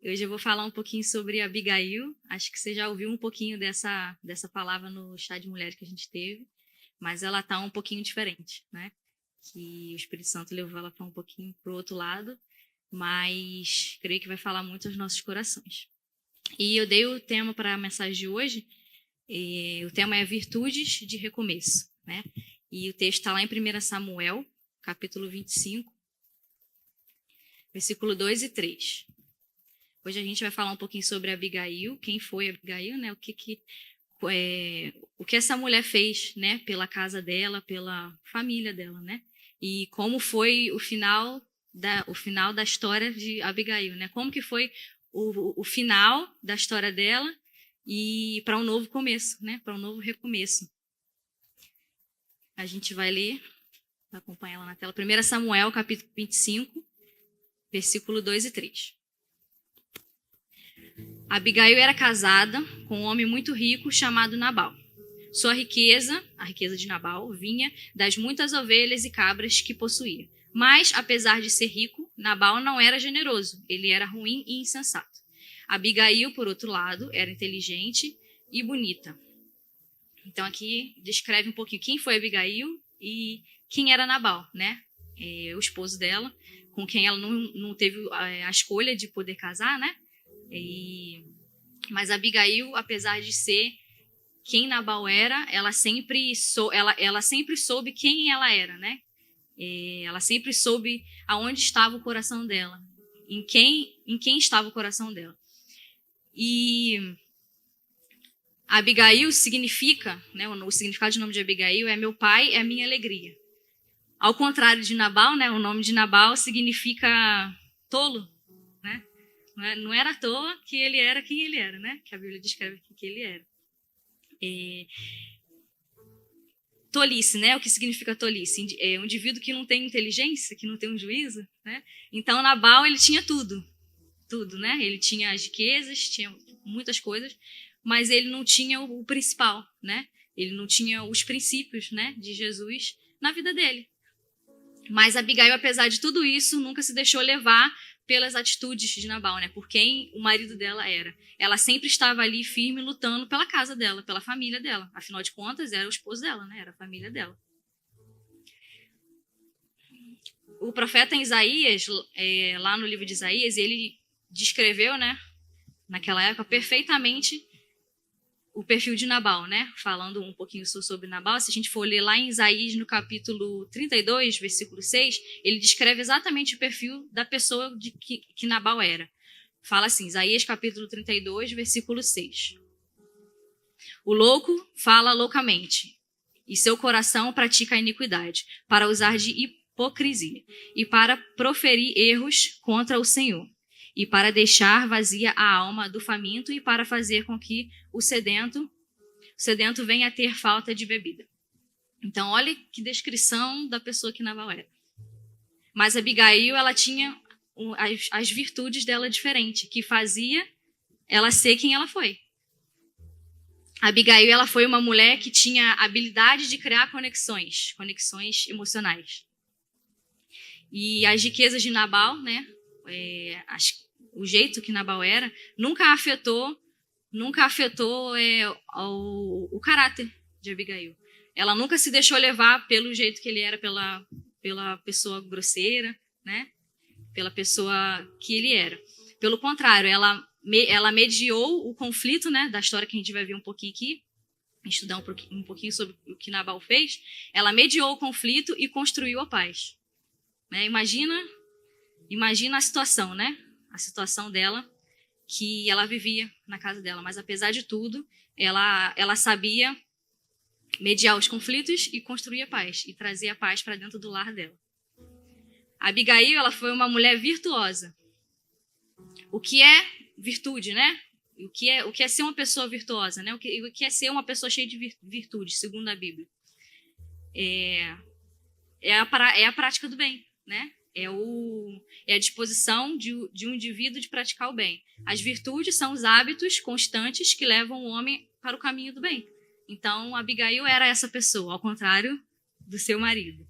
Hoje eu vou falar um pouquinho sobre Abigail. Acho que você já ouviu um pouquinho dessa palavra no chá de mulheres que a gente teve, mas ela tá um pouquinho diferente, né? Que o Espírito Santo levou ela para um pouquinho para o outro lado, mas creio que vai falar muito aos nossos corações. E eu dei o tema para a mensagem de hoje, e o tema é Virtudes de Recomeço, né? E o texto está lá em 1 Samuel, capítulo 25, versículo 2 e 3. Hoje a gente vai falar um pouquinho sobre Abigail, quem foi Abigail, né? O que essa mulher fez, né? Pela casa dela, pela família dela, né? E como foi o final da história de Abigail, né? Como que foi o final da história dela e para um novo começo, né? Para um novo recomeço. A gente vai ler, vai acompanhar lá na tela. 1 Samuel, capítulo 25, versículo 2 e 3. Abigail era casada com um homem muito rico chamado Nabal. Sua riqueza, a riqueza de Nabal, vinha das muitas ovelhas e cabras que possuía. Mas, apesar de ser rico, Nabal não era generoso, ele era ruim e insensato. Abigail, por outro lado, era inteligente e bonita. Então aqui descreve um pouquinho quem foi Abigail e quem era Nabal, né? O esposo dela, com quem ela não teve a escolha de poder casar, né? Mas Abigail, apesar de ser quem Nabal era, ela sempre soube quem ela era, né? Ela sempre soube aonde estava o coração dela, em quem estava o coração dela. E Abigail significa, né? O significado de nome de Abigail é meu pai, é a minha alegria. Ao contrário de Nabal, né? O nome de Nabal significa tolo, né? Não era à toa que ele era quem ele era, né? Que a Bíblia descreve que ele era. Tolice, né? O que significa tolice? É um indivíduo que não tem inteligência, que não tem um juízo, né? Então, Nabal, ele tinha tudo, né? Ele tinha as riquezas, tinha muitas coisas, mas ele não tinha o principal, né? Ele não tinha os princípios, né, de Jesus na vida dele. Mas Abigail, apesar de tudo isso, nunca se deixou levar pelas atitudes de Nabal, né? Por quem o marido dela era. Ela sempre estava ali firme, lutando pela casa dela, pela família dela. Afinal de contas, era o esposo dela, né? Era a família dela. O profeta Isaías, lá no livro de Isaías, ele descreveu, né, naquela época, perfeitamente o perfil de Nabal, né? Falando um pouquinho sobre Nabal, se a gente for ler lá em Isaías, no capítulo 32, versículo 6, ele descreve exatamente o perfil da pessoa que Nabal era. Fala assim, Isaías capítulo 32, versículo 6. O louco fala loucamente, e seu coração pratica a iniquidade, para usar de hipocrisia, e para proferir erros contra o Senhor, e para deixar vazia a alma do faminto, e para fazer com que o sedento venha a ter falta de bebida. Então, olha que descrição da pessoa que Nabal era. Mas Abigail, ela tinha as virtudes dela diferente, que fazia ela ser quem ela foi. Abigail, ela foi uma mulher que tinha a habilidade de criar conexões emocionais. E as riquezas de Nabal, né, o jeito que Nabal era, nunca afetou o caráter de Abigail. Ela nunca se deixou levar pelo jeito que ele era, pela pessoa grosseira, né? Pela pessoa que ele era. Pelo contrário, ela mediou o conflito, né, da história que a gente vai ver um pouquinho aqui, estudar um pouquinho sobre o que Nabal fez. Ela mediou o conflito e construiu a paz. Né? Imagina a situação, né? A situação dela, que ela vivia na casa dela, mas apesar de tudo, ela sabia mediar os conflitos e construir a paz, e trazer a paz para dentro do lar dela. A Abigail, ela foi uma mulher virtuosa. O que é virtude, né? O que é ser uma pessoa virtuosa, né? O que é ser uma pessoa cheia de virtude, segundo a Bíblia? É a prática do bem, né? É a disposição de um indivíduo de praticar o bem. As virtudes são os hábitos constantes que levam o homem para o caminho do bem. Então, Abigail era essa pessoa, ao contrário do seu marido.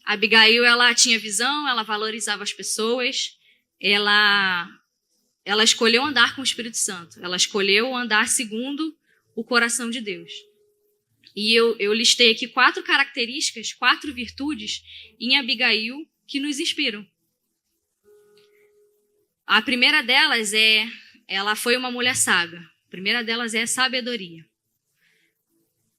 Abigail, ela tinha visão, ela valorizava as pessoas, ela ela escolheu andar com o Espírito Santo. Ela escolheu andar segundo o coração de Deus. E eu listei aqui 4 características, 4 virtudes em Abigail que nos inspiram. A primeira delas ela foi uma mulher sábia. A primeira delas é sabedoria.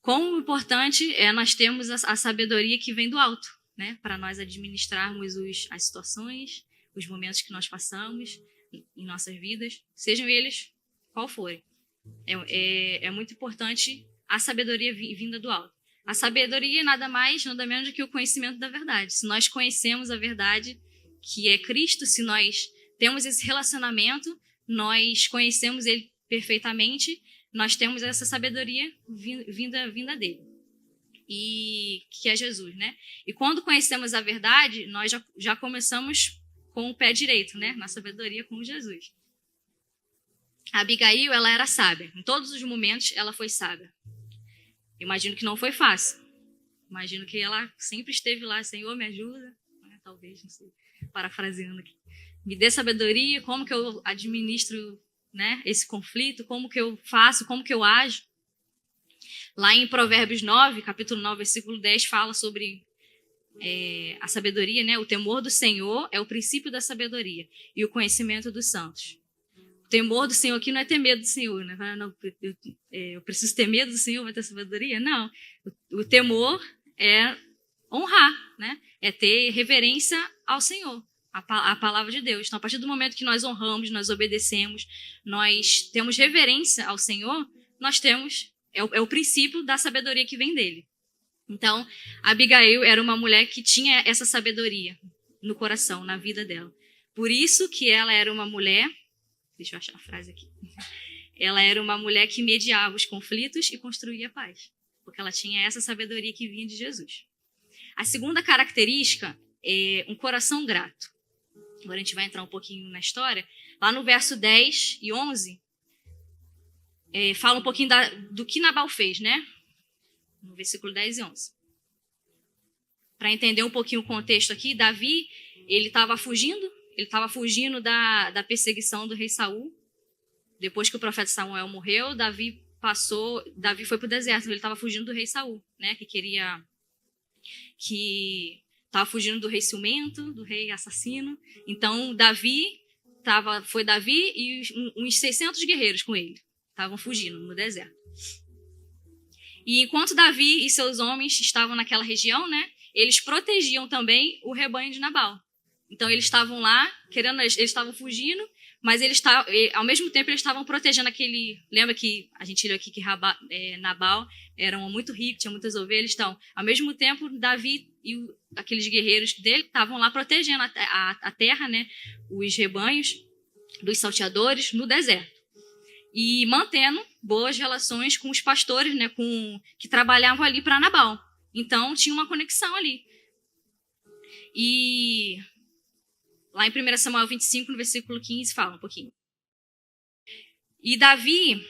Quão importante é nós termos a sabedoria que vem do alto, né? Para nós administrarmos as situações, os momentos que nós passamos em nossas vidas, sejam eles qual forem. É muito importante a sabedoria vinda do alto. A sabedoria é nada mais, nada menos do que o conhecimento da verdade. Se nós conhecemos a verdade, que é Cristo, se nós temos esse relacionamento, nós conhecemos Ele perfeitamente, nós temos essa sabedoria vinda dele, e que é Jesus, né? E quando conhecemos a verdade, nós já começamos com o pé direito, né? Na sabedoria com Jesus. A Abigail, ela era sábia. Em todos os momentos, ela foi sábia. Imagino que não foi fácil. Imagino que ela sempre esteve lá, Senhor, me ajuda. Talvez, não sei, parafraseando aqui. Me dê sabedoria, como que eu administro, né, esse conflito, como que eu faço, como que eu ajo. Lá em Provérbios 9, capítulo 9, versículo 10, fala sobre a sabedoria, né? O temor do Senhor é o princípio da sabedoria e o conhecimento dos santos. O temor do Senhor aqui não é ter medo do Senhor, né? Não, eu preciso ter medo do Senhor, vai ter sabedoria? Não. O temor é honrar, né? É ter reverência ao Senhor, a palavra de Deus. Então, a partir do momento que nós honramos, nós obedecemos, nós temos reverência ao Senhor, nós temos, é o princípio da sabedoria que vem dele. Então, Abigail era uma mulher que tinha essa sabedoria no coração, na vida dela. Por isso que ela era uma mulher, deixa eu achar a frase aqui, ela era uma mulher que mediava os conflitos e construía a paz, porque ela tinha essa sabedoria que vinha de Jesus. A segunda característica é um coração grato. Agora a gente vai entrar um pouquinho na história. Lá no verso 10 e 11, fala um pouquinho do que Nabal fez, né? No versículo 10 e 11. Para entender um pouquinho o contexto aqui, Davi, ele estava fugindo da perseguição do rei Saul. Depois que o profeta Samuel morreu, Davi foi para o deserto, ele estava fugindo do rei Saul, né? Que estava fugindo do rei ciumento, do rei assassino. Então, foi Davi e uns 600 guerreiros com ele. Estavam fugindo no deserto. E enquanto Davi e seus homens estavam naquela região, né, eles protegiam também o rebanho de Nabal. Então, eles estavam lá, eles estavam fugindo, mas ao mesmo tempo eles estavam protegendo aquele... Lembra que a gente viu aqui que Nabal era muito rico, tinha muitas ovelhas. Então, ao mesmo tempo, Davi e aqueles guerreiros dele estavam lá protegendo a terra, né, os rebanhos dos salteadores no deserto. E mantendo boas relações com os pastores, né, que trabalhavam ali para Nabal. Então, tinha uma conexão ali. E lá em 1 Samuel 25, no versículo 15, fala um pouquinho. E Davi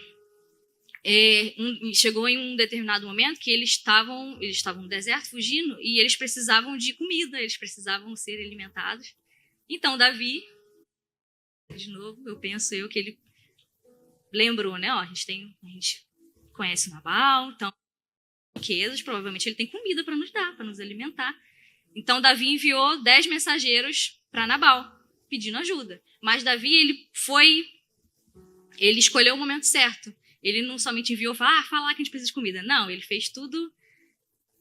chegou em um determinado momento que eles estavam no deserto fugindo e eles precisavam de comida, eles precisavam ser alimentados. Então, Davi, de novo, que ele lembrou, né? Ó, a gente conhece o Nabal, então, riquezas, provavelmente ele tem comida para nos dar, para nos alimentar. Então, Davi enviou 10 mensageiros para Nabal, pedindo ajuda. Mas Davi, ele escolheu o momento certo. Ele não somente enviou falar que a gente precisa de comida. Não, ele fez tudo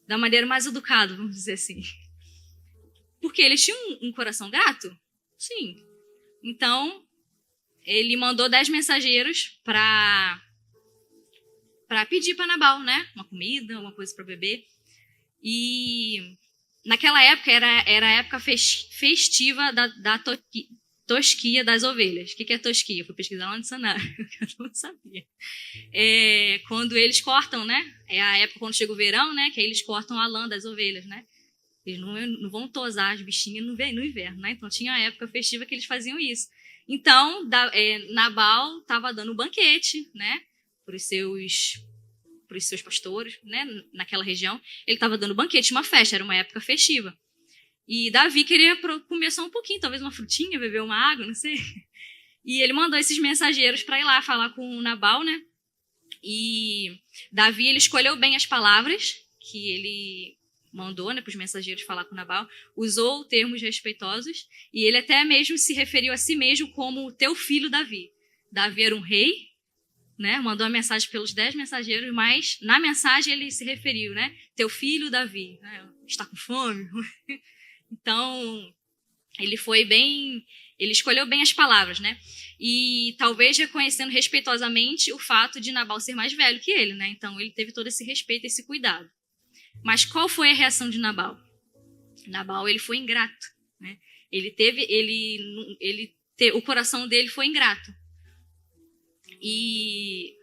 da maneira mais educada, vamos dizer assim. Porque ele tinha um coração grato? Sim. Então, ele mandou 10 mensageiros para pedir para Nabal, né? Uma comida, uma coisa para beber. E naquela época era a época festiva da tosquia das ovelhas. O que é tosquia? Eu fui pesquisar lá no dicionário, eu não sabia. Quando eles cortam, né? É a época quando chega o verão, né? Que aí eles cortam a lã das ovelhas, né? Eles não vão tosar as bichinhas no inverno, né? Então tinha a época festiva que eles faziam isso. Então, Nabal estava dando um banquete, né? Para os seus pastores, né? Naquela região. Ele estava dando banquete, uma festa, era uma época festiva. E Davi queria comer só um pouquinho, talvez uma frutinha, beber uma água, não sei. E ele mandou esses mensageiros para ir lá falar com Nabal, né? E Davi, ele escolheu bem as palavras que ele mandou, né, para os mensageiros falar com Nabal, usou termos respeitosos, e ele até mesmo se referiu a si mesmo como teu filho Davi. Davi era um rei, né, mandou a mensagem pelos 10 mensageiros, mas na mensagem ele se referiu, né, teu filho Davi, né, está com fome? Então, ele escolheu bem as palavras, né? E talvez reconhecendo respeitosamente o fato de Nabal ser mais velho que ele, né? Então ele teve todo esse respeito, esse cuidado. Mas qual foi a reação de Nabal? Nabal, ele foi ingrato, né? O coração dele foi ingrato. E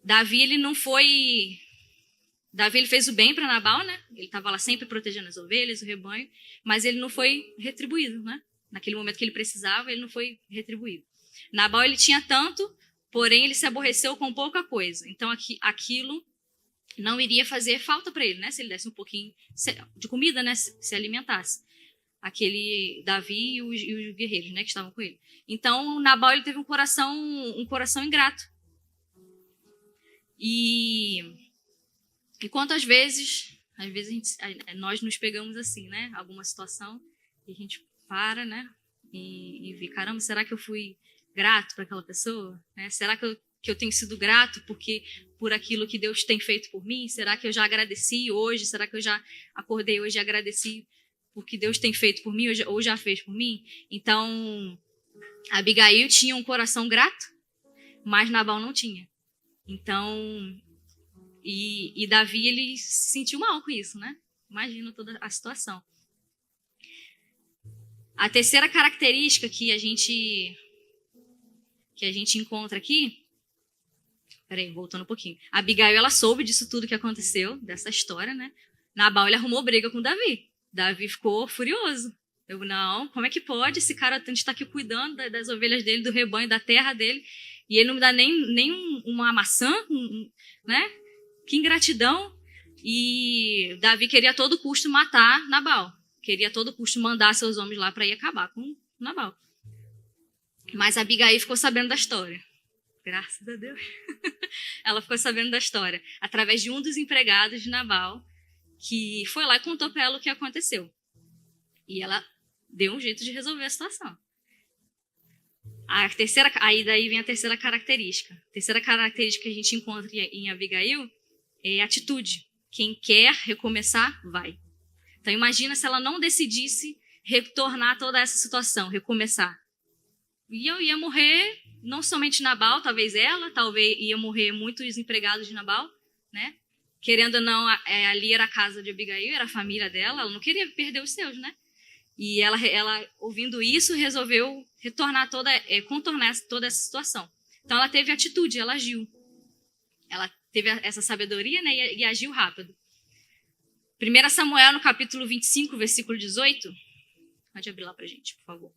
Davi, ele fez o bem para Nabal, né? Ele estava lá sempre protegendo as ovelhas, o rebanho, mas ele não foi retribuído, né? Naquele momento que ele precisava, ele não foi retribuído. Nabal, ele tinha tanto, porém ele se aborreceu com pouca coisa. Então aquilo não iria fazer falta para ele, né? Se ele desse um pouquinho de comida, né? Se alimentasse. Aquele Davi e os guerreiros, né? Que estavam com ele. Então Nabal, ele teve um coração ingrato. E quantas vezes nós nos pegamos assim, né? Alguma situação e a gente para, né? E vê, caramba, será que eu fui grato para aquela pessoa? Né? Será que eu tenho sido grato por aquilo que Deus tem feito por mim? Será que eu já agradeci hoje? Será que eu já acordei hoje e agradeci por que Deus tem feito por mim ou já fez por mim? Então, Abigail tinha um coração grato, mas Nabal não tinha. Então, e Davi, ele se sentiu mal com isso, né? Imagina toda a situação. A terceira característica que a gente encontra aqui... Peraí, voltando um pouquinho. A Abigail, ela soube disso tudo que aconteceu, dessa história, né? Nabal, ele arrumou briga com Davi. Davi ficou furioso. Não, como é que pode? Esse cara está aqui cuidando das ovelhas dele, do rebanho, da terra dele, e ele não me dá nem uma maçã, né? Que ingratidão. E Davi queria a todo custo matar Nabal. Queria a todo custo mandar seus homens lá para ir acabar com Nabal. Mas Abigail ficou sabendo da história. Graças a Deus. Ela ficou sabendo da história através de um dos empregados de Nabal, que foi lá e contou para ela o que aconteceu. E ela deu um jeito de resolver a situação. Aí daí vem a terceira característica. A terceira característica que a gente encontra em Abigail é atitude. Quem quer recomeçar, vai. Então imagina se ela não decidisse retornar toda essa situação, recomeçar. E eu ia morrer, não somente Nabal, talvez ia morrer muitos empregados de Nabal, né? Querendo ou não, ali era a casa de Abigail, era a família dela, ela não queria perder os seus, né? E ela ouvindo isso, resolveu contornar toda essa situação. Então ela teve atitude, ela agiu. Ela teve essa sabedoria, né, e agiu rápido. 1 Samuel, no capítulo 25, versículo 18. Pode abrir lá pra gente, por favor.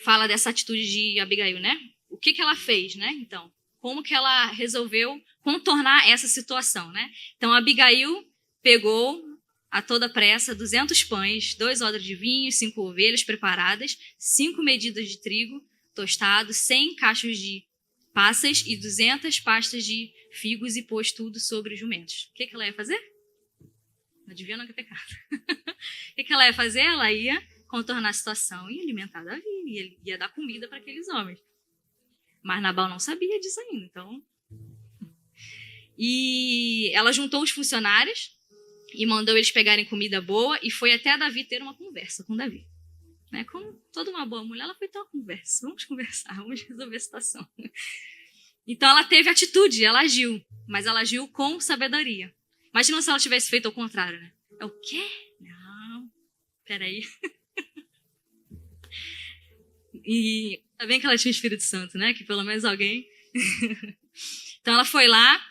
Fala dessa atitude de Abigail, né? O que ela fez, né? Então, como que ela resolveu contornar essa situação, né? Então, Abigail pegou a toda pressa 200 pães, 2 odres de vinho, 5 ovelhas preparadas, 5 medidas de trigo tostado, 100 cachos de passas e 200 pastas de figos, e pôs tudo sobre os jumentos. O que ela ia fazer? Não devia não ter pecado. O que ela ia fazer? Ela ia contornar a situação e alimentar Davi, ia dar comida para aqueles homens. Mas Nabal não sabia disso ainda, então... E ela juntou os funcionários e mandou eles pegarem comida boa e foi até Davi ter uma conversa com Davi. Né? Como toda uma boa mulher, ela foi ter uma conversa. Vamos conversar, vamos resolver a situação. Então ela teve atitude, ela agiu, mas ela agiu com sabedoria. Imagina se ela tivesse feito ao contrário, né? É o quê? Não, peraí. E tá bem que ela tinha o Espírito Santo, né? Que pelo menos alguém... Então ela foi lá,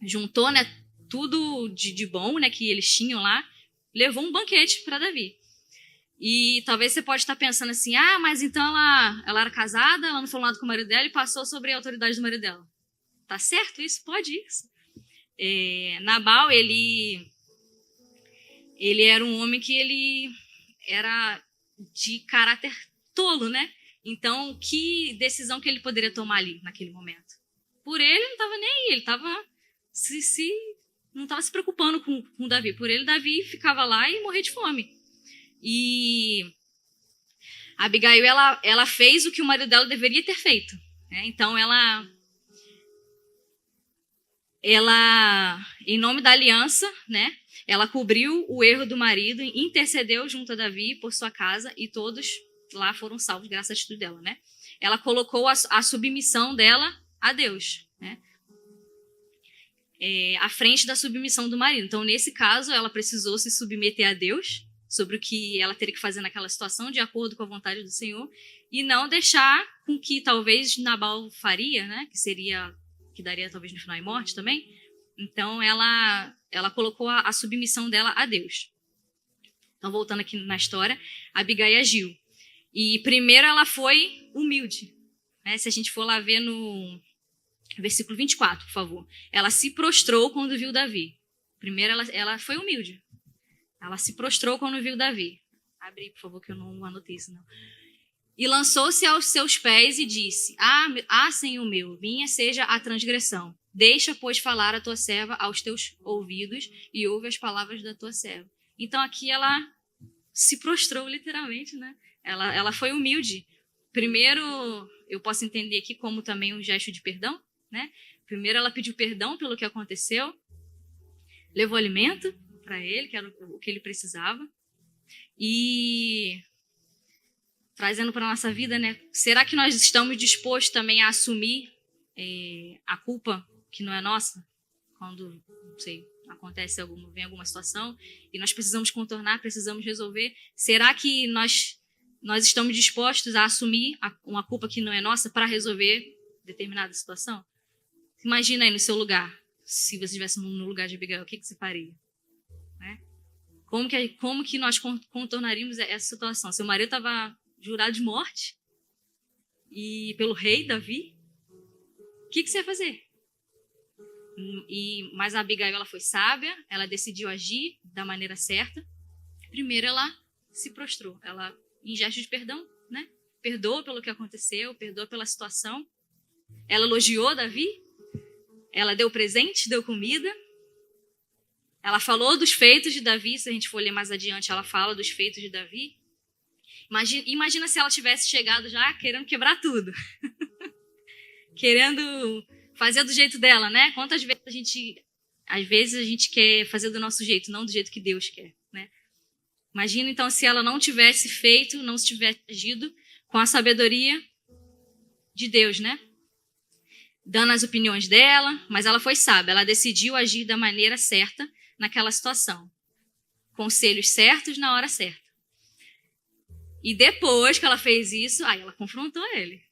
juntou, né, tudo de bom, né, que eles tinham lá, levou um banquete para Davi. E talvez você pode estar pensando assim, mas então ela era casada, ela não falou nada com o marido dela e passou sobre a autoridade do marido dela. Tá certo isso? Pode isso. Nabal, ele era um homem que ele era de caráter tolo, né? Então, que decisão que ele poderia tomar ali, naquele momento? Por ele, não estava nem aí, ele estava não estava se preocupando com Davi. Por ele, Davi ficava lá e morria de fome. E Abigail, ela fez o que o marido dela deveria ter feito, né? Então, ela, em nome da aliança, né? Ela cobriu o erro do marido, intercedeu junto a Davi por sua casa e todos lá foram salvos graças à atitude dela, né? Ela colocou a submissão dela a Deus, né? À frente da submissão do marido. Então, nesse caso, ela precisou se submeter a Deus sobre o que ela teria que fazer naquela situação, de acordo com a vontade do Senhor, e não deixar com que talvez Nabal faria, né? Que daria talvez no final em morte também. Então, ela colocou a submissão dela a Deus. Então, voltando aqui na história, Abigail agiu. E primeiro ela foi humilde, né? Se a gente for lá ver no versículo 24, por favor. Ela se prostrou quando viu Davi. Primeiro ela foi humilde. Ela se prostrou quando viu Davi. Abre aí, por favor, que eu não anotei isso, não. E lançou-se aos seus pés e disse: Senhor meu, minha seja a transgressão. Deixa, pois, falar a tua serva aos teus ouvidos e ouve as palavras da tua serva. Então, aqui ela se prostrou, literalmente, né? Ela foi humilde. Primeiro, eu posso entender aqui como também um gesto de perdão, né? Primeiro, ela pediu perdão pelo que aconteceu, levou alimento para ele, que era o que ele precisava, e trazendo para a nossa vida, né? Será que nós estamos dispostos também a assumir a culpa que não é nossa? Quando, não sei, vem alguma situação e nós precisamos contornar, precisamos resolver. Será que nós estamos dispostos a assumir uma culpa que não é nossa para resolver determinada situação? Imagina aí no seu lugar, se você estivesse no lugar de Abigail, o que você faria? Né? Como que nós contornaríamos essa situação? Seu marido estava jurado de morte e pelo rei Davi, o que você ia fazer? Mas a Abigail, ela foi sábia, ela decidiu agir da maneira certa. Primeiro ela se prostrou, ela em gesto de perdão, né? Perdoa pelo que aconteceu, perdoa pela situação. Ela elogiou Davi, ela deu presente, deu comida. Ela falou dos feitos de Davi, se a gente for ler mais adiante, ela fala dos feitos de Davi. Imagina se ela tivesse chegado já querendo quebrar tudo. Querendo fazer do jeito dela, né? Quantas vezes às vezes a gente quer fazer do nosso jeito, não do jeito que Deus quer, né? Imagina então se ela não tivesse feito, não tivesse agido com a sabedoria de Deus, né? Dando as opiniões dela, mas ela foi sábia, ela decidiu agir da maneira certa naquela situação. Conselhos certos na hora certa. E depois que ela fez isso, aí ela confrontou ele.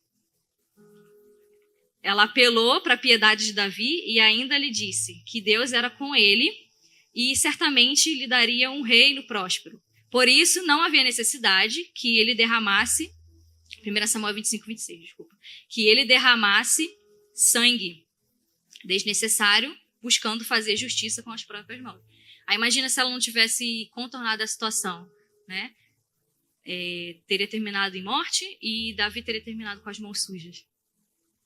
Ela apelou para a piedade de Davi e ainda lhe disse que Deus era com ele e certamente lhe daria um reino próspero. Por isso, não havia necessidade que ele derramasse, 1 Samuel 25, 26, desculpa, que ele derramasse sangue desnecessário, buscando fazer justiça com as próprias mãos. Aí imagina se ela não tivesse contornado a situação, né? Teria terminado em morte e Davi teria terminado com as mãos sujas.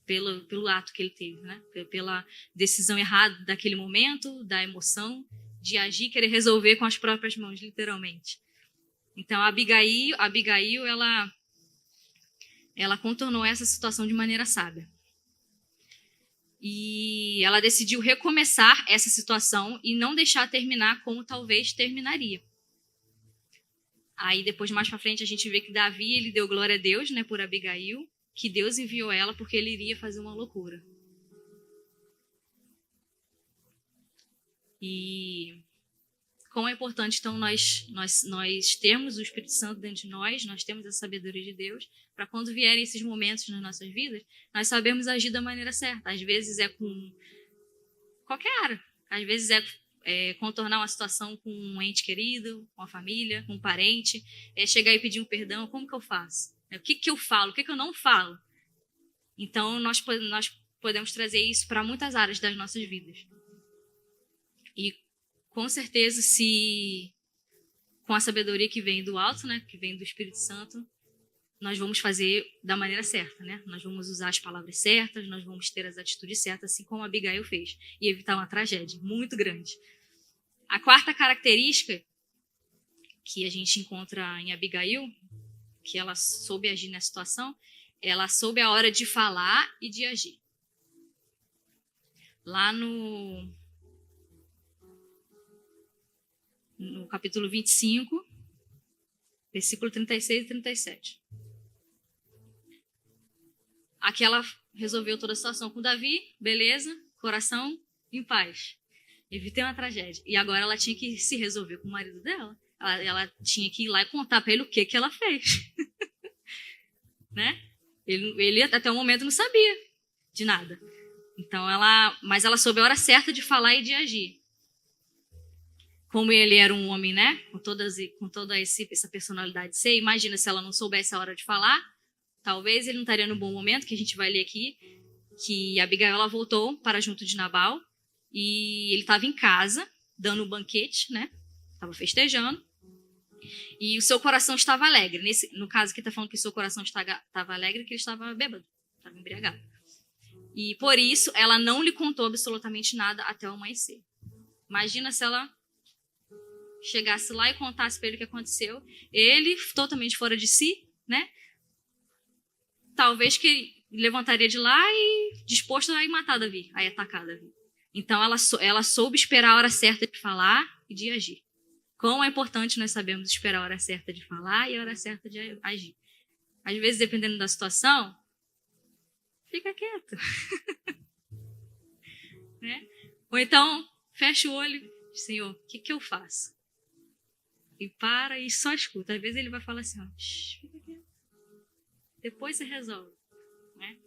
Pelo ato que ele teve, né? Pela decisão errada daquele momento, da emoção, de agir, querer resolver com as próprias mãos, literalmente. Então, a Abigail ela contornou essa situação de maneira sábia. E ela decidiu recomeçar essa situação e não deixar terminar como talvez terminaria. Aí, depois, mais para frente, a gente vê que Davi, ele deu glória a Deus, né, por Abigail, que Deus enviou ela porque ele iria fazer uma loucura. E como é importante, então, nós termos o Espírito Santo dentro de nós temos a sabedoria de Deus, para quando vierem esses momentos nas nossas vidas, nós sabemos agir da maneira certa. Às vezes é com qualquer área. Às vezes é contornar uma situação com um ente querido, com a família, com um parente, chegar e pedir um perdão. Como que eu faço? O que eu falo? O que eu não falo? Então, nós podemos trazer isso para muitas áreas das nossas vidas. E, com certeza, se com a sabedoria que vem do alto, né, que vem do Espírito Santo, nós vamos fazer da maneira certa, né? Nós vamos usar as palavras certas, nós vamos ter as atitudes certas, assim como Abigail fez, e evitar uma tragédia muito grande. A quarta característica que a gente encontra em Abigail, que ela soube agir na situação, ela soube a hora de falar e de agir. Lá no capítulo 25, versículo 36 e 37. Aqui ela resolveu toda a situação com Davi, beleza, coração em paz. Evitei uma tragédia. E agora ela tinha que se resolver com o marido dela. Ela tinha que ir lá e contar para ele o que ela fez. Né? Ele até o momento não sabia de nada. Então mas ela soube a hora certa de falar e de agir. Como ele era um homem, né? Com toda essa personalidade ser, imagina se ela não soubesse a hora de falar, talvez ele não estaria no bom momento, que a gente vai ler aqui, que Abigail ela voltou para junto de Nabal e ele estava em casa, dando um banquete, né? Estava festejando. E o seu coração estava alegre. No caso aqui está falando que o seu coração estava alegre, que ele estava bêbado, estava embriagado. E por isso ela não lhe contou absolutamente nada até o amanhecer. Imagina se ela chegasse lá e contasse para ele o que aconteceu. Ele, totalmente fora de si, né? Talvez que ele levantaria de lá e disposto a ir matar Davi, a ir atacar Davi. Então ela soube esperar a hora certa de falar e de agir. Como é importante nós sabermos esperar a hora certa de falar e a hora certa de agir. Às vezes, dependendo da situação, fica quieto. Né? Ou então, fecha o olho, Senhor, o que eu faço? E para e só escuta. Às vezes ele vai falar assim, ó, fica quieto. Depois você resolve. Né?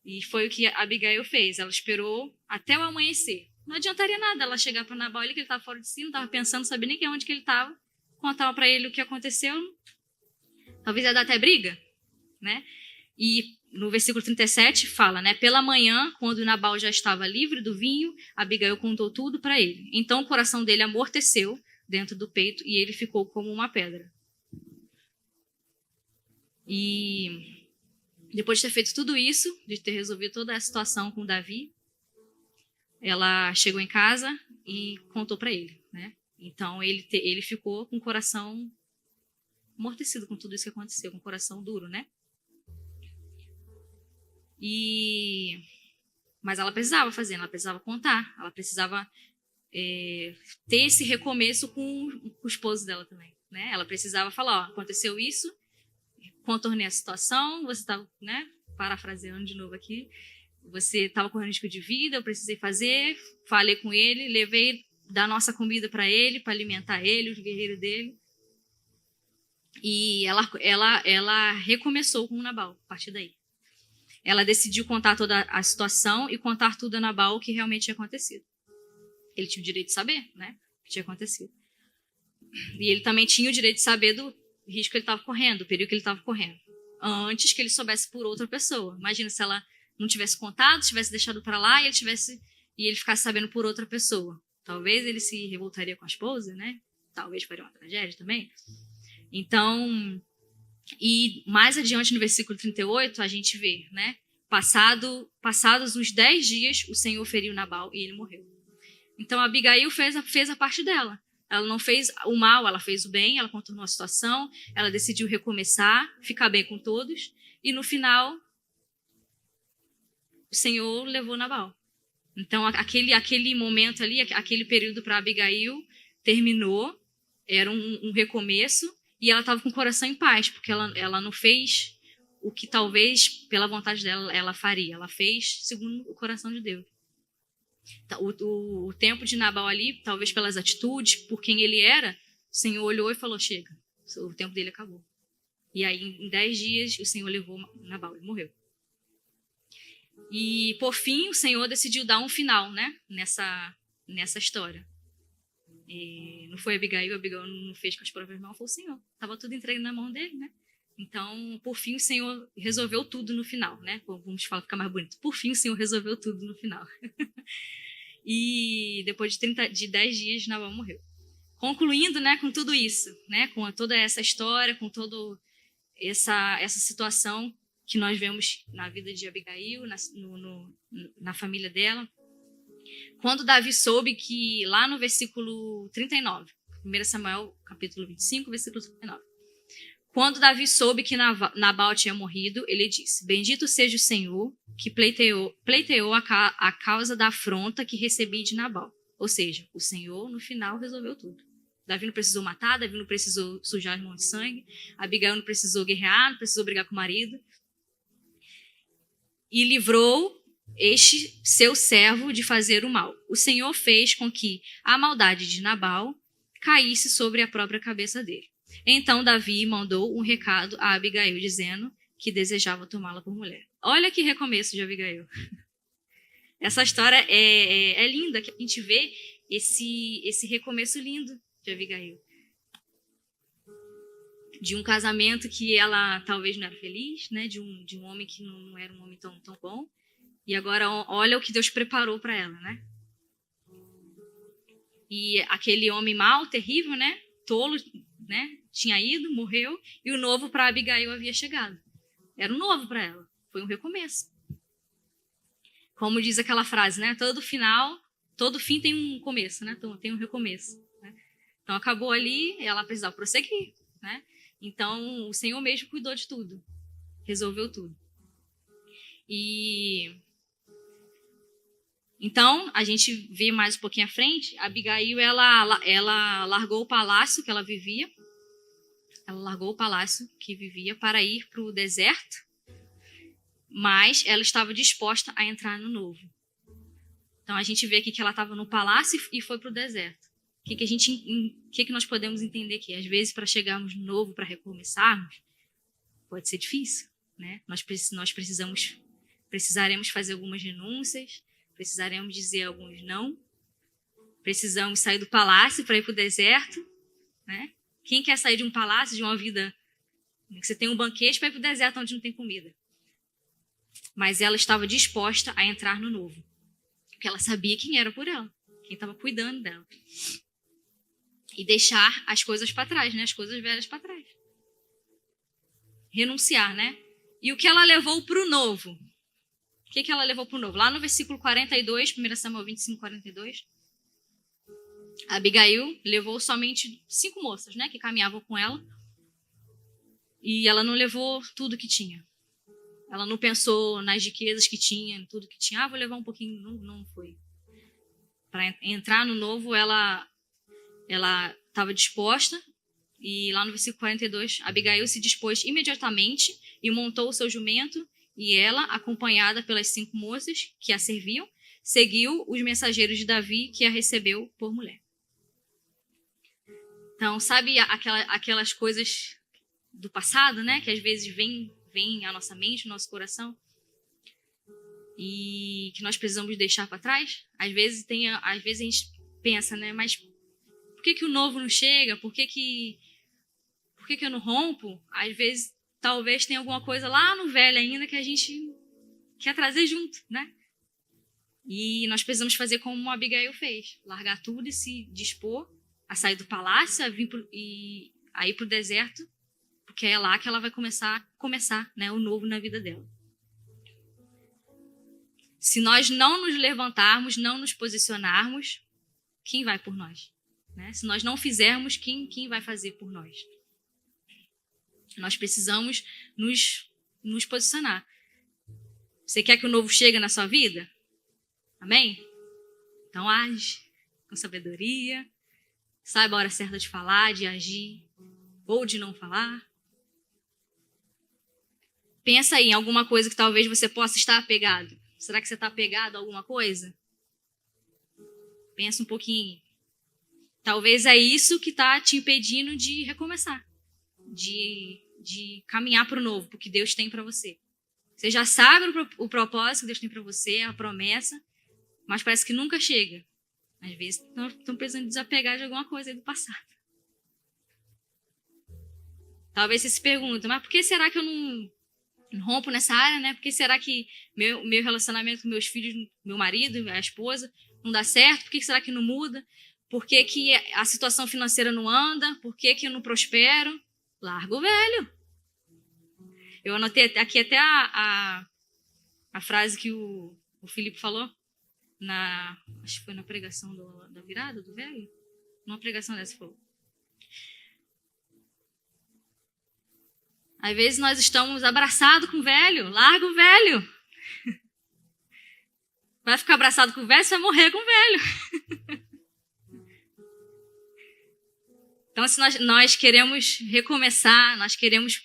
E foi o que a Abigail fez. Ela esperou até o amanhecer. Não adiantaria nada ela chegar para Nabal, que ele estava fora de si, não estava pensando, não sabia nem onde que ele estava, contava para ele o que aconteceu. Talvez ia dar até briga. Né? E no versículo 37 fala, né? Pela manhã, quando Nabal já estava livre do vinho, Abigail contou tudo para ele. Então o coração dele amorteceu dentro do peito e ele ficou como uma pedra. E depois de ter feito tudo isso, de ter resolvido toda a situação com Davi, ela chegou em casa e contou para ele, né? Então ele ficou com o coração amortecido com tudo isso que aconteceu, com o coração duro, né? Mas ela precisava fazer, ela precisava contar, ela precisava ter esse recomeço com o esposo dela também, né? Ela precisava falar, ó, aconteceu isso, contornei a situação, você estava, né? Parafraseando de novo aqui, você estava correndo risco de vida, eu precisei fazer, falei com ele, levei da nossa comida para ele, para alimentar ele, os guerreiros dele. E ela recomeçou com o Nabal, a partir daí. Ela decidiu contar toda a situação e contar tudo a Nabal o que realmente tinha acontecido. Ele tinha o direito de saber, né, o que tinha acontecido. E ele também tinha o direito de saber do risco que ele estava correndo, do perigo que ele estava correndo, antes que ele soubesse por outra pessoa. Imagina se ela não tivesse contado, tivesse deixado para lá e ele ficasse sabendo por outra pessoa. Talvez ele se revoltaria com a esposa, né? Talvez faria uma tragédia também. Então, e mais adiante no versículo 38, a gente vê, né? Passados uns 10 dias, o Senhor feriu Nabal e ele morreu. Então, Abigail fez a parte dela. Ela não fez o mal, ela fez o bem, ela contornou a situação, ela decidiu recomeçar, ficar bem com todos, e no final, o Senhor levou Nabal. Então, aquele momento ali, aquele período para Abigail terminou, era um recomeço, e ela estava com o coração em paz, porque ela não fez o que talvez, pela vontade dela, ela faria. Ela fez segundo o coração de Deus. O tempo de Nabal ali, talvez pelas atitudes, por quem ele era, o Senhor olhou e falou, chega, o tempo dele acabou. E aí, em 10 dias, o Senhor levou Nabal, ele morreu. E, por fim, o Senhor decidiu dar um final, né, nessa história. E não foi Abigail não fez com as próprias mãos, foi o Senhor. Estava tudo entregue na mão dele, né? Então, por fim, o Senhor resolveu tudo no final, né? Vamos falar, ficar mais bonito. Por fim, o Senhor resolveu tudo no final. E depois de 10 dias, Nabal morreu. Concluindo, né, com tudo isso, né? Com toda essa história, com todo essa situação que nós vemos na vida de Abigail, na família dela. Quando Davi soube que, lá no versículo 39, 1 Samuel, capítulo 25, versículo 39, quando Davi soube que Nabal tinha morrido, ele disse: bendito seja o Senhor que pleiteou a causa da afronta que recebi de Nabal. Ou seja, o Senhor, no final, resolveu tudo. Davi não precisou matar, Davi não precisou sujar as mãos de sangue, Abigail não precisou guerrear, não precisou brigar com o marido. E livrou este seu servo de fazer o mal. O Senhor fez com que a maldade de Nabal caísse sobre a própria cabeça dele. Então Davi mandou um recado a Abigail, dizendo que desejava tomá-la por mulher. Olha que recomeço de Abigail. Essa história é linda, que a gente vê esse recomeço lindo de Abigail. De um casamento que ela talvez não era feliz, né? De um homem que não era um homem tão bom. E agora olha o que Deus preparou para ela, né? E aquele homem mau, terrível, né? Tolo, né? Tinha ido, morreu. E o novo para Abigail havia chegado. Era um novo para ela. Foi um recomeço. Como diz aquela frase, né? Todo fim tem um começo, né? Então, tem um recomeço. Né? Então acabou ali, ela precisava prosseguir, né? Então o Senhor mesmo cuidou de tudo. Resolveu tudo. E então, a gente vê mais um pouquinho à frente, Abigail, ela largou o palácio que ela vivia. Ela largou o palácio que vivia para ir para o deserto, mas ela estava disposta a entrar no novo. Então, a gente vê aqui que ela estava no palácio e foi para o deserto. O que nós podemos entender aqui? Às vezes, para chegarmos no novo, para recomeçarmos, pode ser difícil, né? Nós precisaremos fazer algumas renúncias, precisaremos dizer alguns não. Precisamos sair do palácio para ir para o deserto. Né? Quem quer sair de um palácio, de uma vida que você tem um banquete, para ir para o deserto onde não tem comida? Mas ela estava disposta a entrar no novo. Porque ela sabia quem era por ela. Quem estava cuidando dela. E deixar as coisas para trás, né? As coisas velhas para trás. Renunciar, né? E o que ela levou para o novo? O que ela levou para o novo? Lá no versículo 42, 1 Samuel 25, 42, Abigail levou somente 5 moças, né, que caminhavam com ela. E ela não levou tudo que tinha. Ela não pensou nas riquezas que tinha, tudo que tinha. Vou levar um pouquinho. Não foi. Para entrar no novo, ela estava disposta. E lá no versículo 42, Abigail se dispôs imediatamente e montou o seu jumento. E ela, acompanhada pelas 5 moças que a serviam, seguiu os mensageiros de Davi, que a recebeu por mulher. Então, sabe aquelas coisas do passado, né? Que às vezes vem à nossa mente, ao nosso coração, e que nós precisamos deixar para trás? Às vezes a gente pensa, né? Mas por que o novo não chega? Por que eu não rompo? Às vezes talvez tenha alguma coisa lá no velho ainda que a gente quer trazer junto, né? E nós precisamos fazer como a Abigail fez. Largar tudo e se dispor a sair do palácio, a ir para o deserto, porque é lá que ela vai começar, né, o novo na vida dela. Se nós não nos levantarmos, não nos posicionarmos, quem vai por nós? Né? Se nós não fizermos, quem vai fazer por nós? Nós precisamos nos posicionar. Você quer que o novo chegue na sua vida? Amém? Então age com sabedoria. Saiba a hora certa de falar, de agir, ou de não falar. Pensa aí em alguma coisa que talvez você possa estar apegado. Será que você está apegado a alguma coisa? Pensa um pouquinho. Talvez é isso que está te impedindo de recomeçar. De caminhar para o novo, para o que Deus tem para você. Você já sabe o propósito que Deus tem para você, a promessa, mas parece que nunca chega. Às vezes estão precisando desapegar de alguma coisa aí do passado. Talvez você se pergunte, mas por que será que eu não rompo nessa área, né? Por que será que meu relacionamento com meus filhos, meu marido, a esposa, não dá certo? Por que será que não muda? Por que a situação financeira não anda? Por que eu não prospero? Larga o velho. Eu anotei aqui até a frase que o Filipe falou, acho que foi na pregação da virada do velho. Numa pregação dessa falou. Às vezes nós estamos abraçados com o velho, larga o velho. Vai ficar abraçado com o velho, você vai morrer com o velho. Então, se nós queremos recomeçar, nós queremos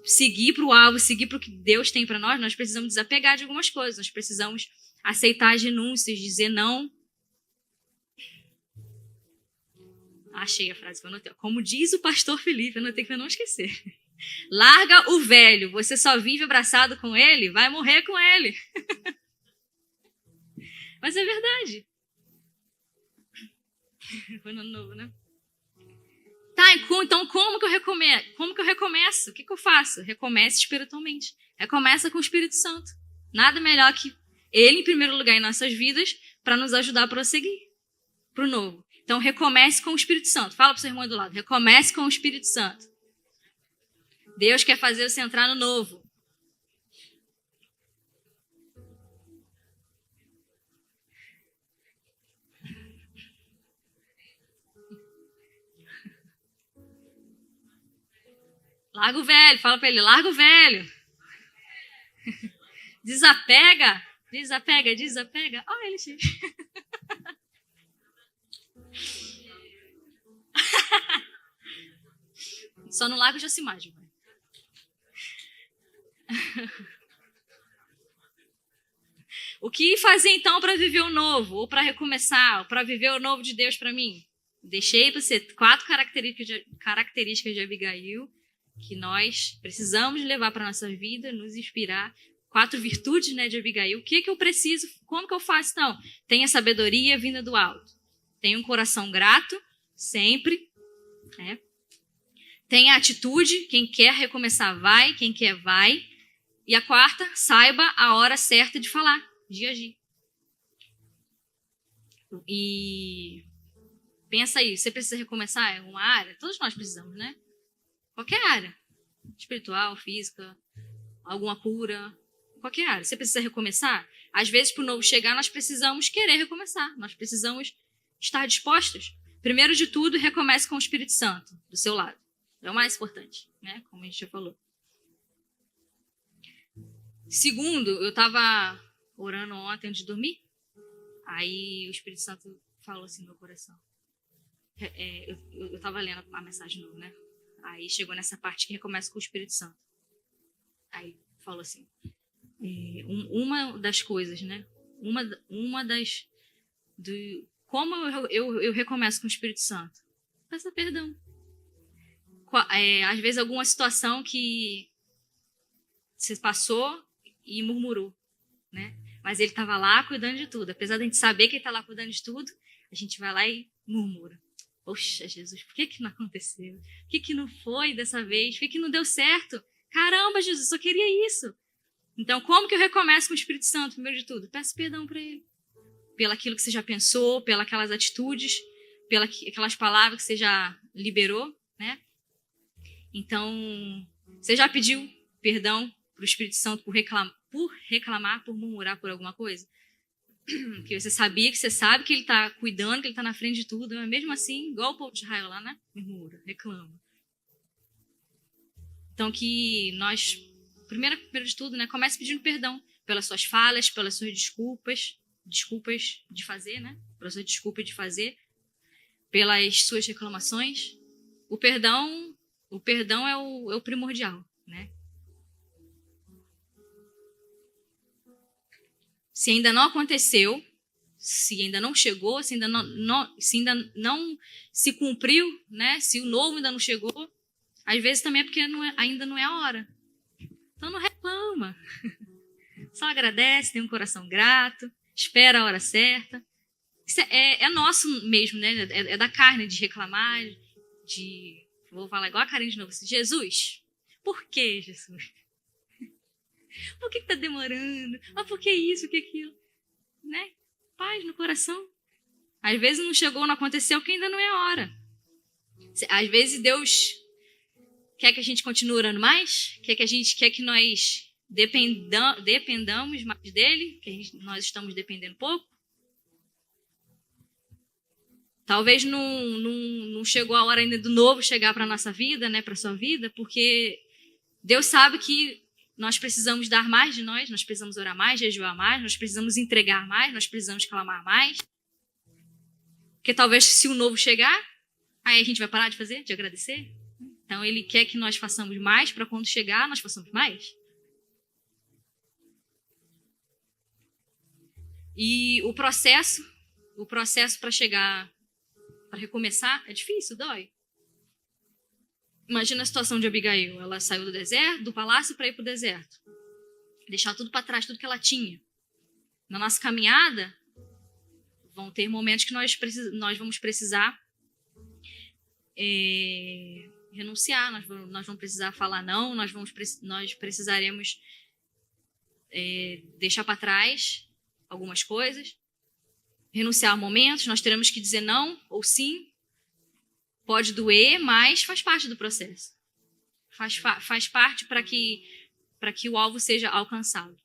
seguir para o alvo, seguir para o que Deus tem para nós precisamos desapegar de algumas coisas, nós precisamos aceitar as renúncias, dizer não. Achei a frase que eu anotei. Como diz o pastor Felipe, eu anotei para não esquecer. Larga o velho, você só vive abraçado com ele, vai morrer com ele. Mas é verdade. Foi no ano novo, né? Tá, então como que eu recomeço? O que eu faço? Recomece espiritualmente. Recomeça com o Espírito Santo. Nada melhor que ele, em primeiro lugar, em nossas vidas, para nos ajudar a prosseguir para o novo. Então, recomece com o Espírito Santo. Fala para o seu irmão do lado. Recomece com o Espírito Santo. Deus quer fazer você entrar no novo. Larga o velho, fala para ele, larga o velho. Desapega. Olha ele chega. Só não larga o Josimar. O que fazer então para viver o novo? Ou para recomeçar? Ou para viver o novo de Deus para mim? Deixei para você 4 características de Abigail que nós precisamos levar para a nossa vida, nos inspirar. 4 virtudes, né, de Abigail. O que eu preciso? Como que eu faço, então? Tenha sabedoria vinda do alto. Tenha um coração grato, sempre. Né? Tenha atitude. Quem quer recomeçar, vai. Quem quer, vai. E a 4, saiba a hora certa de falar, de agir. E pensa aí, você precisa recomeçar em uma área? Todos nós precisamos, né? Qualquer área. Espiritual, física, alguma cura, qualquer área. Você precisa recomeçar? Às vezes, para o novo chegar, nós precisamos querer recomeçar. Nós precisamos estar dispostos. Primeiro de tudo, recomece com o Espírito Santo do seu lado. É o mais importante, né? Como a gente já falou. Segundo, eu estava orando ontem antes de dormir. Aí o Espírito Santo falou assim no meu coração. Eu estava lendo a mensagem nova, né? Aí chegou nessa parte que recomeça com o Espírito Santo. Aí falou assim, uma das coisas, né? Uma das... como eu recomeço com o Espírito Santo? Peça perdão. Às vezes alguma situação que você passou e murmurou, né? Mas ele estava lá cuidando de tudo. Apesar de a gente saber que ele está lá cuidando de tudo, a gente vai lá e murmura. Poxa, Jesus, por que não aconteceu? Por que não foi dessa vez? Por que não deu certo? Caramba, Jesus, eu só queria isso. Então, como que eu recomeço com o Espírito Santo, primeiro de tudo? Peço perdão para ele. Pelo aquilo que você já pensou, pelas aquelas atitudes, pelas aquelas palavras que você já liberou, né? Então, você já pediu perdão para o Espírito Santo por reclamar, por murmurar por alguma coisa? Que você sabia, que você sabe que ele está cuidando, que ele está na frente de tudo, mas mesmo assim, igual o povo de Israel lá, né? Murmura, reclama. Então, que nós, primeiro de tudo, né? Comece pedindo perdão pelas suas falhas, pelas suas desculpas de fazer, né? Pelas suas desculpas de fazer, pelas suas reclamações. O perdão é o primordial, né? Se ainda não aconteceu, se ainda não chegou, se ainda não se cumpriu, né? Se o novo ainda não chegou, às vezes também é porque ainda não é a hora. Então não reclama. Só agradece, tem um coração grato, espera a hora certa. Isso é nosso mesmo, né? É da carne de reclamar, vou falar igual a Karine de novo. Jesus, por que, Jesus? Por que está demorando? Por que isso, por que aquilo? Né? Paz no coração. Às vezes não chegou, não aconteceu, porque ainda não é a hora. Às vezes Deus Quer que a gente continue orando mais? Quer que nós dependamos mais dele? Nós estamos dependendo pouco? Talvez não chegou a hora ainda do novo chegar para a nossa vida, né, para a sua vida, porque Deus sabe que nós precisamos dar mais de nós precisamos orar mais, jejuar mais, nós precisamos entregar mais, nós precisamos clamar mais. Porque talvez se o novo chegar, aí a gente vai parar de fazer, de agradecer. Então Ele quer que nós façamos mais para quando chegar, nós façamos mais. E o processo para chegar, para recomeçar, é difícil, dói. Imagina a situação de Abigail. Ela saiu do deserto, do palácio, para ir para o deserto. Deixar tudo para trás, tudo que ela tinha. Na nossa caminhada, vão ter momentos que nós vamos precisar renunciar, nós vamos precisar falar não, nós precisaremos deixar para trás algumas coisas, renunciar a momentos, nós teremos que dizer não ou sim. Pode doer, mas faz parte do processo. Faz parte para que o alvo seja alcançado.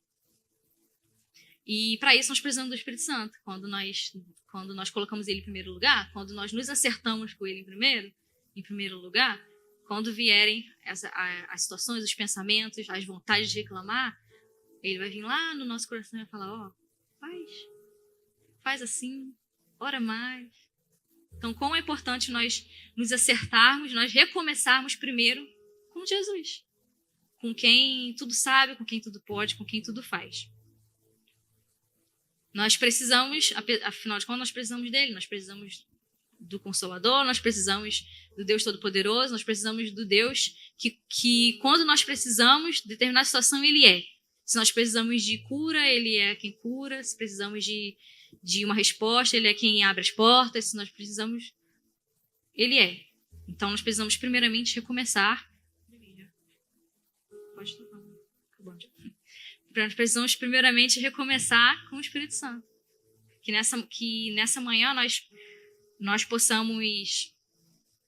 E para isso nós precisamos do Espírito Santo. Quando nós colocamos ele em primeiro lugar, quando nós nos acertamos com ele em primeiro lugar, quando vierem as situações, os pensamentos, as vontades de reclamar, ele vai vir lá no nosso coração e vai falar, faz assim, ora mais. Então, como é importante nós nos acertarmos, nós recomeçarmos primeiro com Jesus. Com quem tudo sabe, com quem tudo pode, com quem tudo faz. Nós precisamos, afinal de contas, nós precisamos dele. Nós precisamos do Consolador, nós precisamos do Deus Todo-Poderoso, nós precisamos do Deus que quando nós precisamos de determinada situação, ele é. Se nós precisamos de cura, ele é quem cura. Se precisamos de uma resposta, ele é quem abre as portas. Se nós precisamos, ele é. Então, nós precisamos primeiramente recomeçar. Pode tocar. Acabou. Nós precisamos primeiramente recomeçar com o Espírito Santo. Que nessa manhã nós possamos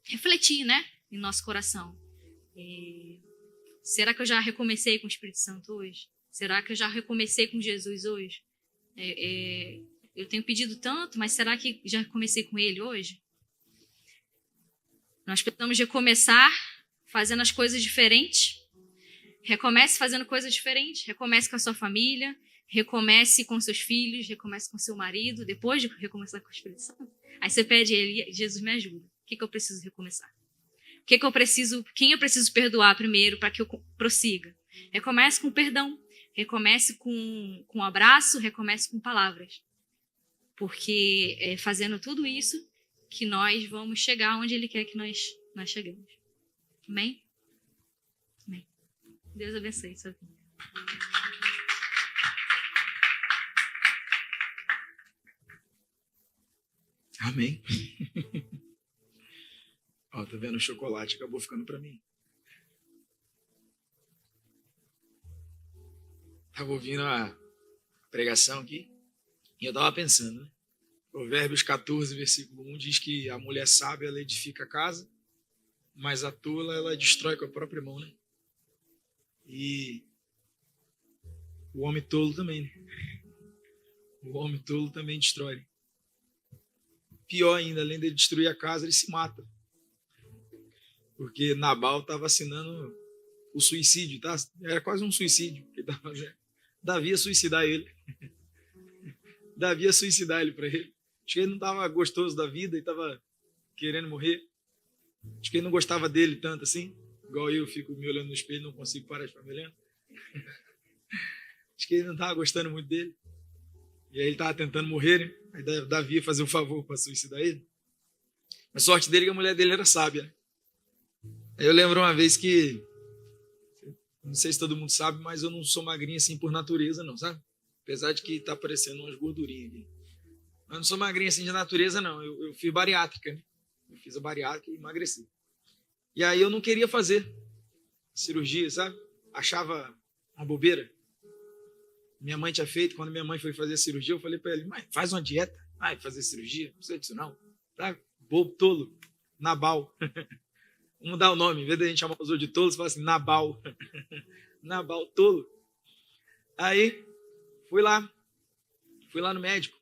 refletir, né, em nosso coração. Será que eu já recomecei com o Espírito Santo hoje? Será que eu já recomecei com Jesus hoje? Eu tenho pedido tanto, mas será que já comecei com ele hoje? Nós precisamos recomeçar fazendo as coisas diferentes. Recomece fazendo coisas diferentes. Recomece com a sua família, recomece com seus filhos, recomece com seu marido, depois de recomeçar com o Espírito Santo. Aí você pede a ele, Jesus, me ajuda. O que eu preciso recomeçar? Quem eu preciso perdoar primeiro para que eu prossiga? Recomece com perdão. Recomece com um abraço, recomece com palavras. Porque é fazendo tudo isso que nós vamos chegar onde Ele quer que nós cheguemos. Amém? Amém. Deus abençoe sua vida. Amém. Ó, tá vendo? O chocolate acabou ficando para mim. Estava ouvindo a pregação aqui e eu estava pensando, né? Provérbios 14, versículo 1 diz que a mulher sábia ela edifica a casa, mas a tola ela destrói com a própria mão, né? E o homem tolo também, né? O homem tolo também destrói. Pior ainda, além de destruir a casa, ele se mata. Porque Nabal estava assinando o suicídio, tá? Era quase um suicídio que ele estava fazendo. Davi ia suicidar ele. Davi ia suicidar ele para ele. Acho que ele não estava gostoso da vida e estava querendo morrer. Acho que ele não gostava dele tanto assim. Igual eu fico me olhando no espelho e não consigo parar de ficar me olhando. Acho que ele não estava gostando muito dele. E aí ele estava tentando morrer, né? Aí Davi ia fazer um favor para suicidar ele. A sorte dele é que a mulher dele era sábia, né? Aí eu lembro uma vez que, não sei se todo mundo sabe, mas eu não sou magrinho assim por natureza não, sabe? Apesar de que tá aparecendo umas gordurinhas aqui. Mas não sou magrinho assim de natureza não, eu fiz bariátrica, né? Eu fiz a bariátrica e emagreci. E aí eu não queria fazer cirurgia, sabe? Achava uma bobeira. Minha mãe tinha feito, quando minha mãe foi fazer a cirurgia, eu falei para ela, mãe, faz uma dieta, vai fazer cirurgia, não precisa disso não. Tá? Bobo, tolo, Nabal. Vamos dar o nome, em vez de a gente chamar os outros de tolos, fala assim, Nabal. Nabal, tolo. Aí, fui lá no médico,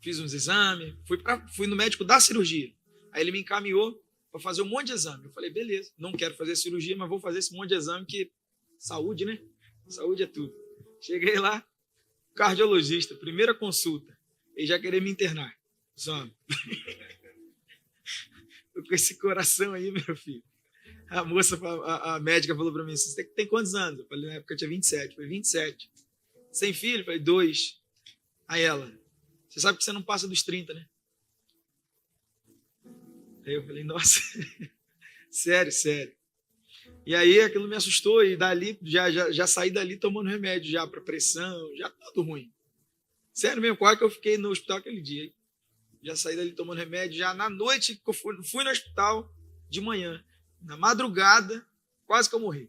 fiz uns exames, fui no médico da cirurgia. Aí ele me encaminhou para fazer um monte de exame. Eu falei, beleza, não quero fazer cirurgia, mas vou fazer esse monte de exame, que saúde, né? Saúde é tudo. Cheguei lá, cardiologista, primeira consulta, ele já queria me internar. Só. Tô com esse coração aí, meu filho. A moça, a médica falou para mim, você tem quantos anos? Eu falei, na época eu tinha 27. Eu falei, 27. Sem filho? Eu falei, 2. Aí ela, você sabe que você não passa dos 30, né? Aí eu falei, nossa, sério. E aí aquilo me assustou e dali, já saí dali tomando remédio já para pressão, já tudo ruim. Sério mesmo, quase que eu fiquei no hospital aquele dia. Hein? Já saí dali tomando remédio, já na noite que eu fui no hospital de manhã. Na madrugada, quase que eu morri.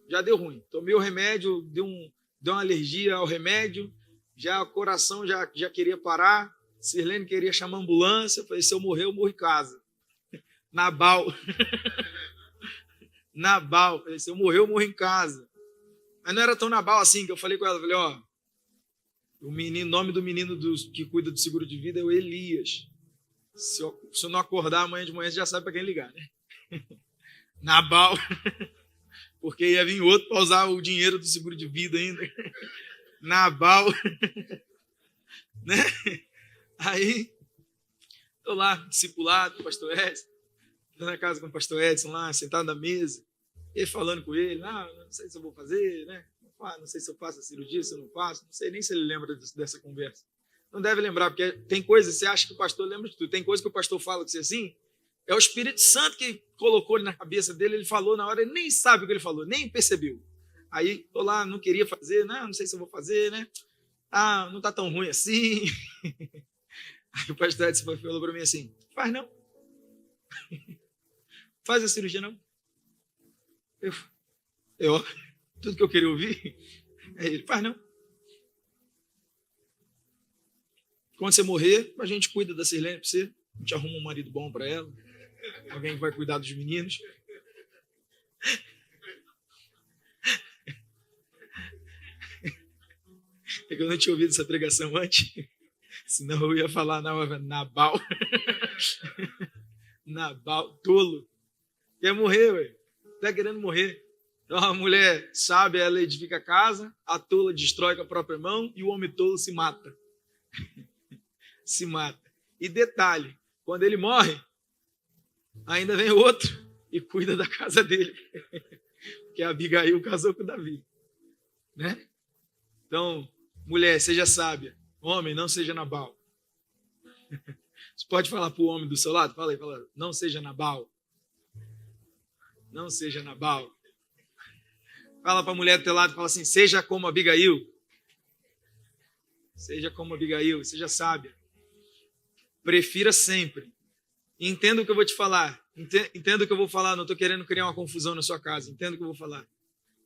Já deu ruim. Tomei o remédio, deu uma alergia ao remédio, já o coração já queria parar. Sirlene queria chamar a ambulância. Eu falei, se eu morrer, eu morro em casa. Nabal. Nabal. Eu falei, se eu morrer, eu morro em casa. Mas não era tão Nabal assim, que eu falei com ela. Eu falei, ó, o nome do menino que cuida do seguro de vida é o Elias. Se eu não acordar amanhã de manhã, você já sabe para quem ligar, né? Nabal, porque ia vir outro para usar o dinheiro do seguro de vida ainda. Nabal, né? Aí, estou lá, discipulado com o pastor Edson, estou na casa com o pastor Edson lá, sentado na mesa, ele falando com ele, não sei se eu vou fazer, né? Não sei se eu faço a cirurgia, se eu não faço, não sei nem se ele lembra dessa conversa. Não deve lembrar, porque tem coisas, você acha que o pastor lembra de tudo, tem coisa que o pastor fala com você assim, é o Espírito Santo que colocou ele na cabeça dele, ele falou na hora, ele nem sabe o que ele falou, nem percebeu. Aí, tô lá, não queria fazer, não sei se eu vou fazer, né? Não tá tão ruim assim. Aí o pastor Edson falou para mim assim, faz não. Faz a cirurgia não. Eu tudo que eu queria ouvir, aí ele, faz não. Quando você morrer, a gente cuida da Sirlene para você, a gente arruma um marido bom para ela. Alguém que vai cuidar dos meninos. É que eu não tinha ouvido essa pregação antes. Senão eu ia falar Nabal. Nabal, tolo. Quer morrer, ué. Tá querendo morrer. Então a mulher sábia, ela edifica a casa, a tola destrói com a própria mão e o homem tolo se mata. Se mata. E detalhe, quando ele morre, ainda vem outro e cuida da casa dele. Que a Abigail casou com Davi. Né? Então, mulher, seja sábia. Homem, não seja Nabal. Você pode falar para o homem do seu lado? Fala aí, não seja Nabal. Não seja Nabal. Fala para a mulher do teu lado, fala assim, seja como Abigail. Seja como Abigail, seja sábia. Prefira sempre. Entenda o que eu vou te falar. Entenda o que eu vou falar. Não estou querendo criar uma confusão na sua casa. Entenda o que eu vou falar.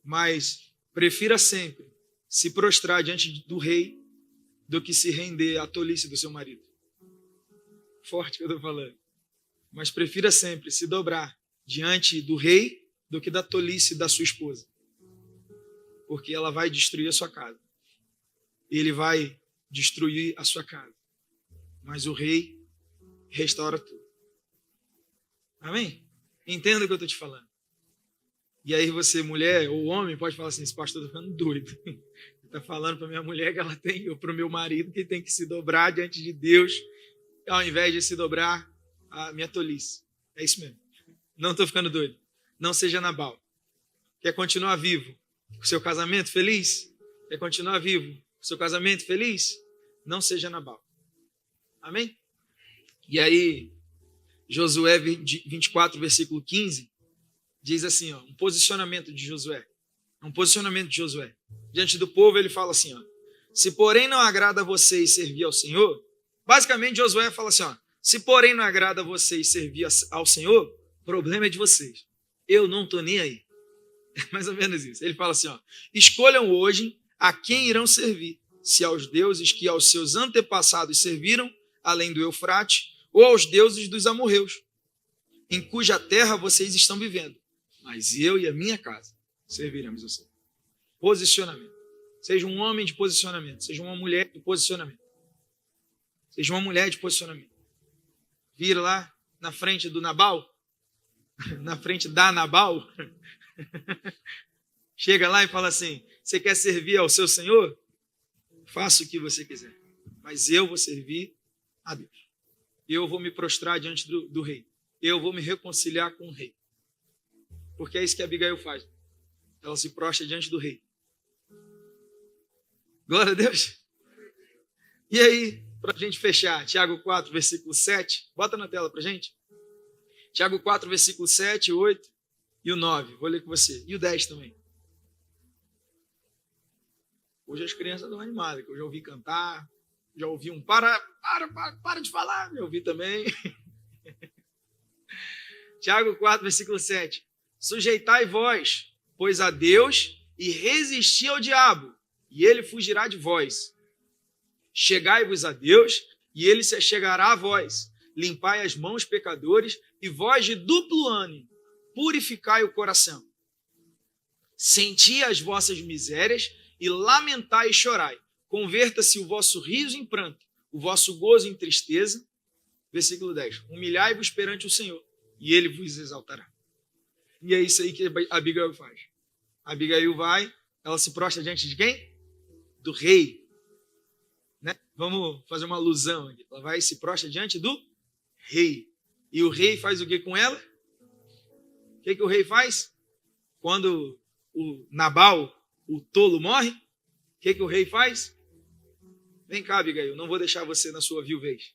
Mas prefira sempre se prostrar diante do rei do que se render à tolice do seu marido. Forte que eu estou falando. Mas prefira sempre se dobrar diante do rei do que da tolice da sua esposa. Porque ela vai destruir a sua casa. Ele vai destruir a sua casa. Mas o rei restaura tudo. Amém? Entenda o que eu estou te falando. E aí você, mulher ou homem, pode falar assim, esse pastor está ficando doido. Ele está falando para minha mulher que ela tem, ou para o meu marido, que tem que se dobrar diante de Deus, ao invés de se dobrar a minha tolice. É isso mesmo. Não estou ficando doido. Não seja Nabal. Quer continuar vivo? O seu casamento feliz? Quer continuar vivo? O seu casamento feliz? Não seja Nabal. Amém? E aí, Josué 24, versículo 15, diz assim, um posicionamento de Josué. Um posicionamento de Josué. Diante do povo, ele fala assim, se porém não agrada a vocês servir ao Senhor, basicamente Josué fala assim, se porém não agrada a vocês servir ao Senhor, o problema é de vocês. Eu não estou nem aí. É mais ou menos isso. Ele fala assim, escolham hoje a quem irão servir, se aos deuses que aos seus antepassados serviram, além do Eufrate, ou aos deuses dos amorreus. em cuja terra vocês estão vivendo, mas eu e a minha casa serviremos ao Senhor. Posicionamento. Seja um homem de posicionamento, seja uma mulher de posicionamento. Seja uma mulher de posicionamento. Vira lá na frente do Nabal, na frente da Nabal, chega lá e fala assim: você quer servir ao seu Senhor? Faça o que você quiser, mas eu vou servir a Deus. Eu vou me prostrar diante do rei. Eu vou me reconciliar com o rei. Porque é isso que Abigail faz. Ela se prostra diante do rei. Glória a Deus. E aí, para a gente fechar, Tiago 4, versículo 7. Bota na tela para a gente. Tiago 4, versículo 7, 8 e o 9. Vou ler com você. E o 10 também. Hoje as crianças estão animadas, que eu já ouvi cantar, já ouvi um para de falar, já ouvi também. Tiago 4, versículo 7. Sujeitai vós, pois a Deus, e resisti ao diabo, e ele fugirá de vós. Chegai-vos a Deus, e ele se achegará a vós. Limpai as mãos, pecadores, e vós de duplo ânimo, purificai o coração. Senti as vossas misérias, e lamentai e chorai. Converta-se o vosso riso em pranto, o vosso gozo em tristeza. Versículo 10. Humilhai-vos perante o Senhor, e ele vos exaltará. E é isso aí que Abigail faz. Abigail vai, ela se prostra diante de quem? Do rei. Né? Vamos fazer uma alusão aqui. Ela vai e se prostra diante do rei. E o rei faz o que com ela? O que o rei faz? Quando o Nabal, o tolo, morre, o que o rei faz? Vem cá, Abigail, não vou deixar você na sua viuvez.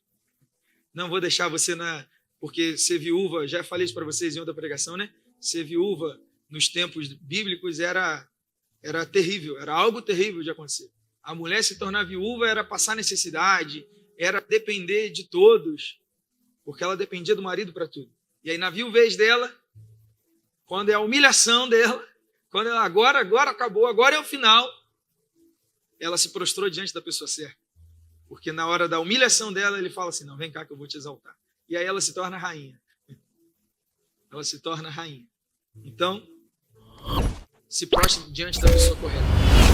Não vou deixar você na... Porque ser viúva, já falei isso para vocês em outra pregação, né? Ser viúva nos tempos bíblicos era terrível, era algo terrível de acontecer. A mulher se tornar viúva era passar necessidade, era depender de todos, porque ela dependia do marido para tudo. E aí na viuvez dela, quando é a humilhação dela, quando ela agora acabou, agora é o final, ela se prostrou diante da pessoa certa. Porque na hora da humilhação dela, ele fala assim, não, vem cá que eu vou te exaltar. E aí ela se torna rainha. Ela se torna rainha. Então, se prostre diante da pessoa correta.